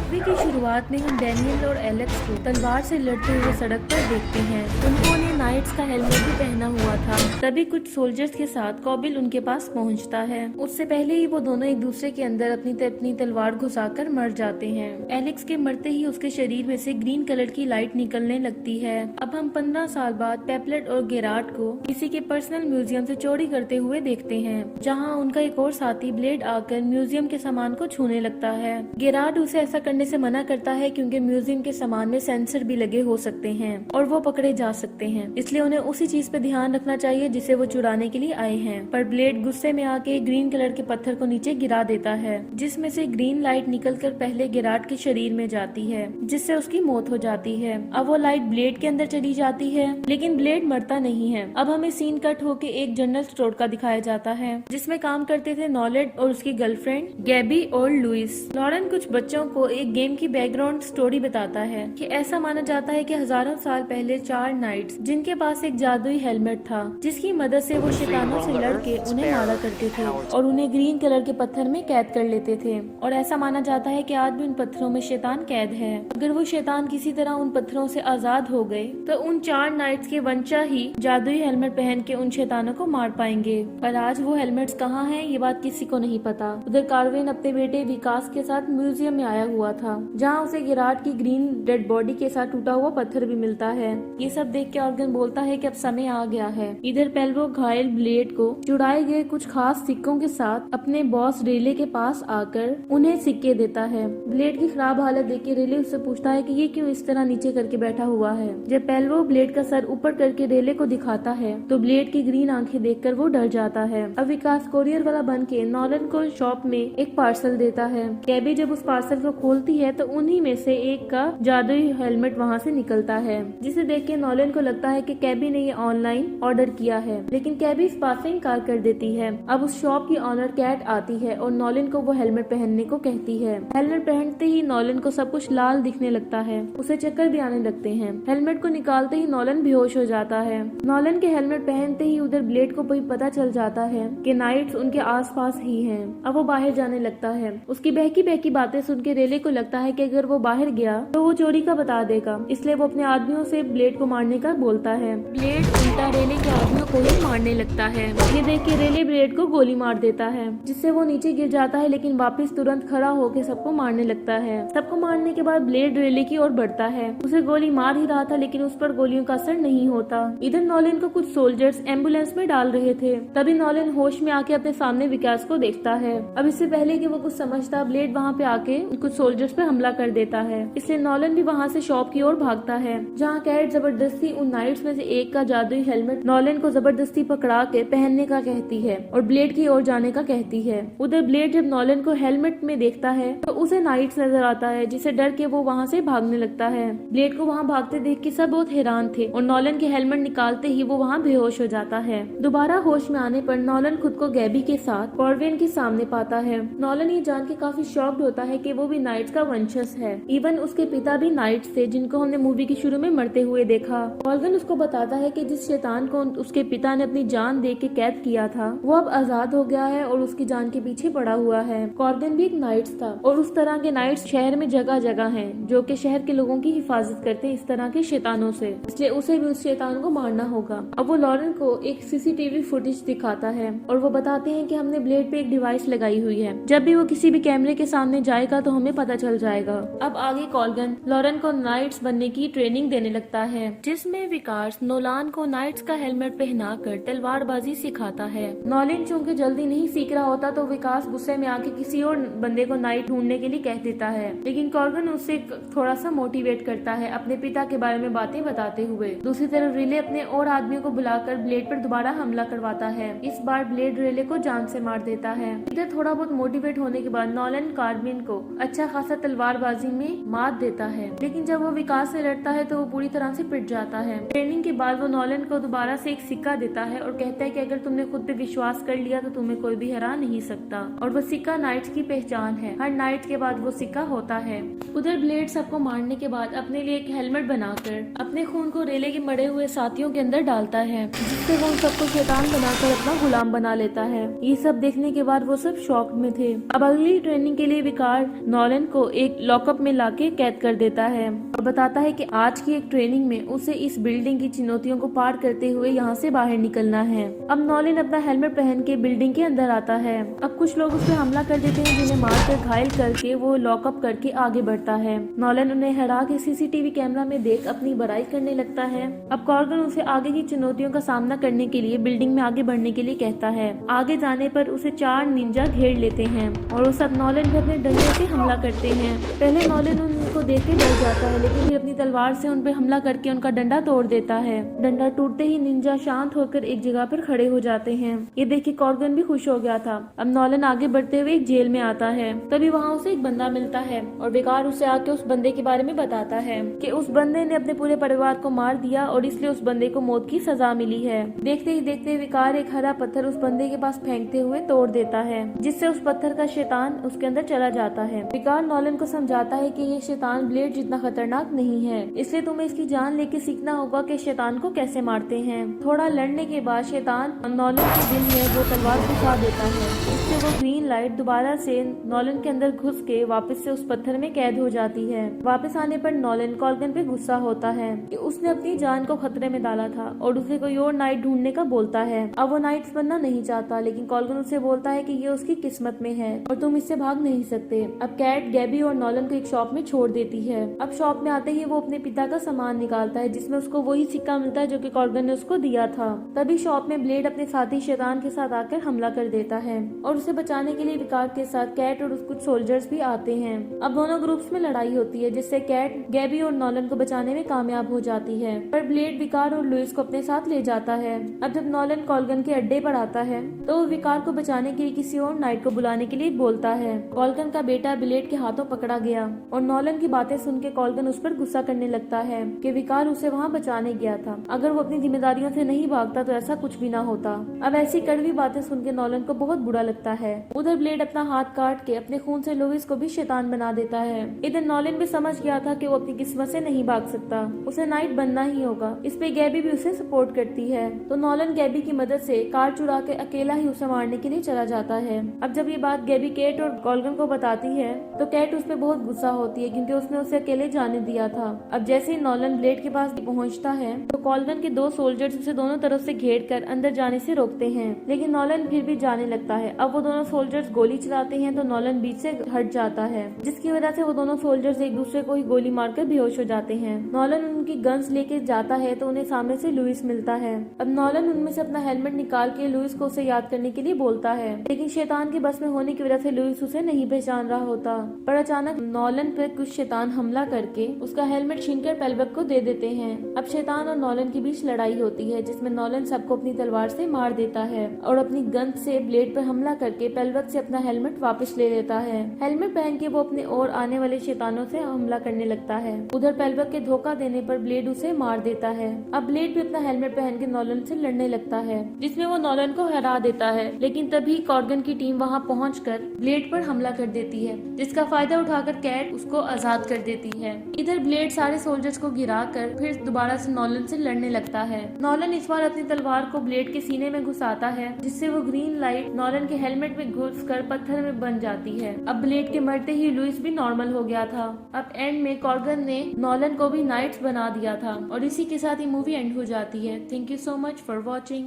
Movie की शुरुआत में हम डैनियल और एलेक्स को तलवार से लड़ते हुए सड़क पर देखते हैं। उन्होंने नाइट्स का हेलमेट भी पहना हुआ था। तभी कुछ सोल्जर्स के साथ कॉबिल उनके पास पहुंचता है। उससे पहले ही वो दोनों एक दूसरे के अंदर अपनी तलवार घुसाकर मर जाते हैं। एलेक्स के मरते ही उसके शरीर में से ग्रीन कलर की लाइट निकलने लगती है। अब हम 15 साल बाद पेपलेट और गेराट को किसी के पर्सनल म्यूजियम से चोरी करते हुए देखते हैं, जहाँ उनका एक और साथी ब्लेड आकर म्यूजियम के सामान को छूने लगता है। गेराट उसे ऐसा करने से मना करता है क्योंकि म्यूजियम के सामान में सेंसर भी लगे हो सकते हैं और वो पकड़े जा सकते हैं, इसलिए उन्हें उसी चीज पे ध्यान रखना चाहिए जिसे वो चुराने के लिए आए हैं। पर ब्लेड गुस्से में आके ग्रीन कलर के पत्थर को नीचे गिरा देता है, जिसमें से ग्रीन लाइट निकलकर पहले गेराट के शरीर में जाती है, जिससे उसकी मौत हो जाती है। अब वो लाइट ब्लेड के अंदर चली जाती है, लेकिन ब्लेड मरता नहीं है। अब हमें सीन कट होके एक जनरल स्टोर का दिखाया जाता है, जिसमें काम करते थे नॉलेड और उसकी गर्लफ्रेंड गैबी और लुइस। लॉरेन कुछ बच्चों को एक गेम की बैकग्राउंड स्टोरी बताता है कि ऐसा माना जाता है कि हजारों साल पहले 4 नाइट्स जिनके पास एक जादुई हेलमेट था, जिसकी मदद से वो शैतानों से लड़के उन्हें मारा करते थे और उन्हें ग्रीन कलर के पत्थर में कैद कर लेते थे। और ऐसा माना जाता है कि आज भी उन पत्थरों में शैतान कैद है। अगर वो शैतान किसी तरह उन पत्थरों से आजाद हो गए तो उन 4 नाइट्स के वंशज ही जादुई हेलमेट पहन के उन शैतानों को मार पाएंगे। पर आज वो हेलमेट्स कहाँ हैं, ये बात किसी को नहीं पता। उधर कार्वेन अपने बेटे विकास के साथ म्यूजियम में आया हुआ था, जहाँ उसे गिराट की ग्रीन डेड बॉडी के साथ टूटा हुआ पत्थर भी मिलता है। ये सब देख के ऑर्गन बोलता है कि अब समय आ गया है। इधर पेल्वो घायल ब्लेड को चुराए गए कुछ खास सिक्कों के साथ अपने बॉस रेले के पास आकर उन्हें सिक्के देता है। ब्लेड की खराब हालत देख के रेले उससे पूछता है कि ये क्यों इस तरह नीचे करके बैठा हुआ है। जब पेल्वो ब्लेड का सर ऊपर करके रेले को दिखाता है तो ब्लेड की ग्रीन आंखें देखकर वो डर जाता है। अब विकास कोरियर वाला बन के नॉलन को शॉप में एक पार्सल देता है। कैबी जब उस पार्सल को खोलती है तो उन्हीं में से एक का जादुई हेलमेट वहाँ से निकलता है, जिसे देख के नॉलन को लगता है कि कैबी ने ये ऑनलाइन ऑर्डर किया है, लेकिन कैबी इस बात से इनकार कर देती है। अब उस शॉप की ऑनर कैट आती है और नॉलन को वो हेलमेट पहनने को कहती है। हेलमेट पहनते ही नॉलन को सब कुछ लाल दिखने लगता है, उसे चक्कर भी आने लगते हैं। हेलमेट को निकालते ही नॉलन बेहोश हो जाता है। नॉलन के हेलमेट पहनते ही उधर ब्लेड को भी पता चल जाता है कि नाइट्स उनके आसपास ही हैं। अब वो बाहर जाने लगता है। उसकी बहकी बहकी बातें सुन के रेले को लगता है कि अगर वो बाहर गया तो वो चोरी का बता देगा, इसलिए वो अपने आदमियों से ब्लेड को मारने का बोलता है। ब्लेड उल्टा रेले के आदमियों को ही मारने लगता है। ये देख के रेले ब्लेड को गोली मार देता है, जिससे वो नीचे गिर जाता है, लेकिन वापस तुरंत खड़ा होकर सबको मारने लगता है। सबको मारने के बाद ब्लेड रेले की ओर बढ़ता है। उसे गोली मार ही रहा था, लेकिन उस पर गोलियों का असर नहीं होता। इधर नॉलन को कुछ सोल्जर्स एम्बुलेंस में डाल रहे थे। तभी नॉलन होश में आके अपने सामने विकास को देखता है। अब इससे पहले कि वो कुछ समझता, ब्लेड वहाँ पे आके कुछ सोल्जर्स पे हमला कर देता है, इसलिए नॉलन भी वहाँ से शॉप की ओर भागता है, जहाँ कैट जबरदस्ती उन नाइट्स में से एक का जादुई हेलमेट नॉलन को जबरदस्ती पकड़ा के पहनने का कहती है और ब्लेड की ओर जाने का कहती है। उधर ब्लेड जब नॉलन को हेलमेट में देखता है तो उसे नाइट्स नजर आता है, जिसे डर के वो वहाँ से भागने लगता है। ब्लेड को वहाँ भागते देख के सब बहुत हैरान थे और नॉलन के हेलमेट निकालते ही वो वहाँ बेहोश हो जाता है। दोबारा होश में आने पर नॉलन खुद को गैबी के साथ कॉर्वेन के सामने पाता है। नॉलन ये जान के काफी शॉक्ड होता है कि वो भी नाइट्स का वंशज है। इवन उसके पिता भी नाइट्स थे, जिनको हमने मूवी के शुरू में मरते हुए देखा। कॉर्वेन उसको बताता है कि जिस शैतान को उसके पिता ने अपनी जान दे के कैद किया था, वो अब आजाद हो गया है और उसकी जान के पीछे पड़ा हुआ है। कॉर्वेन भी एक नाइट्स था और उस तरह के नाइट्स शहर में जगह जगह हैं, जो कि शहर के लोगों की हिफाजत करते हैं इस तरह के शैतानों से, इसलिए उसे भी उस शैतान को मारना होगा। अब वो लॉरेन को एक सीसीटीवी फुटेज दिखाता है और वो बताते हैं कि हमने ब्लेड पे एक डिवाइस लगाई हुई है, जब भी वो किसी भी कैमरे के सामने जाएगा तो हमें पता चल जाएगा। अब आगे कॉल्गन लॉरेन को नाइट्स बनने की ट्रेनिंग देने लगता है, जिसमें विकास नोलान को नाइट्स का हेलमेट पहनाकर तलवारबाजी सिखाता है। नॉलन चूंकि जल्दी नहीं सीख रहा होता तो विकास गुस्से में आके किसी और बंदे को नाइट ढूंढने के लिए कह देता है, लेकिन कॉर्गन उससे थोड़ा सा मोटिवेट करता है अपने पिता के बारे में बातें बताते हुए। दूसरी तरफ रिले अपने और आदमियों को बुलाकर ब्लेड पर दोबारा हमला करवाता है। इस बार ब्लेड रेले को जान से मार देता है। इधर थोड़ा बहुत मोटिवेट होने के बाद नॉलन कार्बिन को अच्छा खासा तलवारबाजी में मात देता है, लेकिन जब वो विकास से लड़ता है तो वो पूरी तरह से पिट जाता है। ट्रेनिंग के बाद वो नॉलन को दोबारा से एक सिक्का देता है और कहता है कि अगर तुमने खुद पे विश्वास कर लिया तो तुम्हें कोई भी हरा नहीं सकता। और वो सिक्का नाइट्स की पहचान है, हर नाइट के बाद वो सिक्का होता है। उधर ब्लेड सबको मारने के बाद अपने लिए एक हेलमेट बनाकर अपने खून को रेले के मरे हुए साथियों के अंदर डालता है, जिससे वो उन सबको शैतान बनाकर अपना गुलाम बना लेता है। ये सब देखने के बाद वो सब शॉक में थे। अब अगली ट्रेनिंग के लिए विकार नॉलन को एक लॉकअप में लाके कैद कर देता है और बताता है कि आज की एक ट्रेनिंग में उसे इस बिल्डिंग की चुनौतियों को पार करते हुए यहाँ से बाहर निकलना है। अब नॉलन अपना हेलमेट पहन के बिल्डिंग के अंदर आता है। अब कुछ लोग उस पर हमला कर देते हैं, जिन्हें मारकर घायल करके वो लॉकअप करके आगे बढ़ता है। नॉलन उन्हें हरा के सीसीटीवी कैमरा में देख अपनी बड़ाई करने लगता है। अब कॉर्गन उसे आगे की चुनौतियों का सामना करने के लिए बिल्डिंग में आगे बढ़ने के लिए कहता है। आगे जाने पर उसे 4 निंजा घेर लेते हैं और वो सब नॉलन पे अपने डंडे से हमला करते हैं। पहले नॉलन उनको देख के डर जाता है, लेकिन फिर अपनी तलवार से उन पे हमला करके उनका डंडा तोड़ देता है। डंडा टूटते ही निंजा शांत होकर एक जगह पर खड़े हो जाते हैं। ये देख के कॉर्गन भी खुश हो गया था। अब नॉलन आगे बढ़ते हुए एक जेल में आता है। तभी वहाँ उसे एक बंदा मिलता है और विकार उसे आके उस बंदे के बारे में बताता है कि उस बंदे ने अपने पूरे परिवार को मार दिया और इसलिए उस बंदे को मौत की सजा मिली है। देखते ही देखते विकार एक हरा पत्थर उस बंदे के पास फेंकते हुए तोड़ देता है, जिससे उस पत्थर का शैतान उसके अंदर चला जाता है। विकार नॉलन को समझाता है कि ये शैतान ब्लेड जितना खतरनाक नहीं है, इसलिए तुम्हें इसकी जान लेके सीखना होगा कि शैतान को कैसे मारते हैं। थोड़ा लड़ने के बाद शैतान नॉलन के दिल में वो तलवार घुसा देता है, इससे वो ग्रीन लाइट दोबारा से नॉलन के अंदर घुस के वापस से उस पत्थर में कैद हो जाती है। वापस आने पर नॉलन कॉर्गन पे गुस्सा होता है कि उसने अपनी जान को खतरे में डाला था और उसे कोई और नाइट ढूंढने का बोलता है। अब वो नाइट्स बनना नहीं चाहता, लेकिन कॉर्गन उसे बोलता है कि ये उसकी किस्मत में है और तुम इससे भाग नहीं सकते। अब कैट गैबी और नॉलन को एक शॉप में छोड़ देती है। अब शॉप में आते ही वो अपने पिता का सामान निकालता है, जिसमें उसको वही सिक्का मिलता है जो कि कॉर्गन ने उसको दिया था। तभी शॉप में ब्लेड अपने साथी शैतान के साथ आकर हमला कर देता है और उसे बचाने के लिए विकार के साथ कैट और कुछ सोल्जर्स भी आते हैं। अब दोनों ग्रुप्स में लड़ाई होती है, जिससे कैट गैबी और नॉलन को बचाने में कामयाब हो जाती है, पर ब्लेड विकार और लुइस को अपने साथ ले जाता है। अब जब नॉलन कॉल्गन के अड्डे पर आता है तो वो विकार को बचाने के लिए किसी और नाइट को बुलाने के लिए बोलता है। कॉल्गन का बेटा ब्लेड के हाथों पकड़ा गया और नॉलन की बातें सुन के कॉल्गन उस पर गुस्सा करने लगता है कि विकार उसे वहाँ बचाने गया था। अगर वो अपनी जिम्मेदारियों से नहीं भागता तो ऐसा कुछ भी ना होता। अब ऐसी कड़वी बातें सुन के नॉलन को बहुत बुरा लगता है। उधर ब्लेड अपना हाथ काट के अपने खून से लुइस को भी शैतान बना देता है। इधर नॉलन भी समझ गया था कि वो अपनी किस्मत से नहीं भाग सकता, उसे नाइट बनना ही होगा। इस पे गैबी भी उसे सपोर्ट करती है, तो नॉलन गैबी की मदद से कार चुरा के अकेला ही उसे मारने के लिए चला जाता है। अब जब ये बात गैबी कैट और कॉल्गन को बताती है तो कैट उस पे बहुत गुस्सा होती है, क्योंकि उसने उसे अकेले जाने दिया था। अब जैसे ही नॉलन ब्लेड के पास पहुंचता है तो कॉल्गन के 2 सोल्जर्स उसे दोनों तरफ से घेर कर अंदर जाने से रोकते हैं, लेकिन नॉलन फिर भी जाने लगता है। अब वो दोनों सोल्जर्स गोली चलाते हैं तो नॉलन बीच से हट जाता है, जिसकी वजह से वो दोनों सोल्जर्स एक दूसरे को ही गोली मारकर बेहोश हो जाते हैं। नॉलन उनकी गन्स लेके जाता है तो उन्हें सामने से लुइस मिलता है। अब नॉलन उनमें से अपना हेलमेट निकाल के लुइस को उसे याद करने के लिए बोलता है, लेकिन शैतान के बस में होने की वजह से लुइस उसे नहीं पहचान रहा होता। पर अचानक नॉलन पर कुछ शैतान हमला करके उसका हेलमेट छीनकर पेल्बक को दे देते हैं। अब शैतान और नॉलन के बीच लड़ाई होती है, जिसमें नॉलन सबको अपनी तलवार से मार देता है और अपनी गन से ब्लेड पर हमला करके पेल्बक से अपना हेलमेट वापस ले लेता है। हेलमेट पहन के वो अपने और आने वाले शैतानों से हमला करने लगता है। उधर पेल्बक के धोखा देने पर ब्लेड उसे मार देता है। अब ब्लेड भी अपना हेलमेट पहन के नॉलन से लड़ने लगता है, जिसमें वो नॉलन को हरा देता है, लेकिन तभी कॉर्गन की टीम वहाँ पहुंचकर ब्लेड पर हमला कर देती है, जिसका फायदा उठाकर कैट उसको आजाद कर देती है। इधर ब्लेड सारे सोल्जर्स को गिरा कर फिर दोबारा से नॉलन से लड़ने लगता है। नॉलन इस बार अपनी तलवार को ब्लेड के सीने में घुसाता है, जिससे वो ग्रीन लाइट नॉलन के हेलमेट में घुसकर पत्थर में बन जाती है। अब ब्लेड के मरते ही लुइस भी नॉर्मल हो गया था। अब एंड में कॉर्गन ने नॉलन को भी नाइट्स बना दिया था और इसी के साथ ये मूवी एंड हो जाती है। Thank you so much for watching.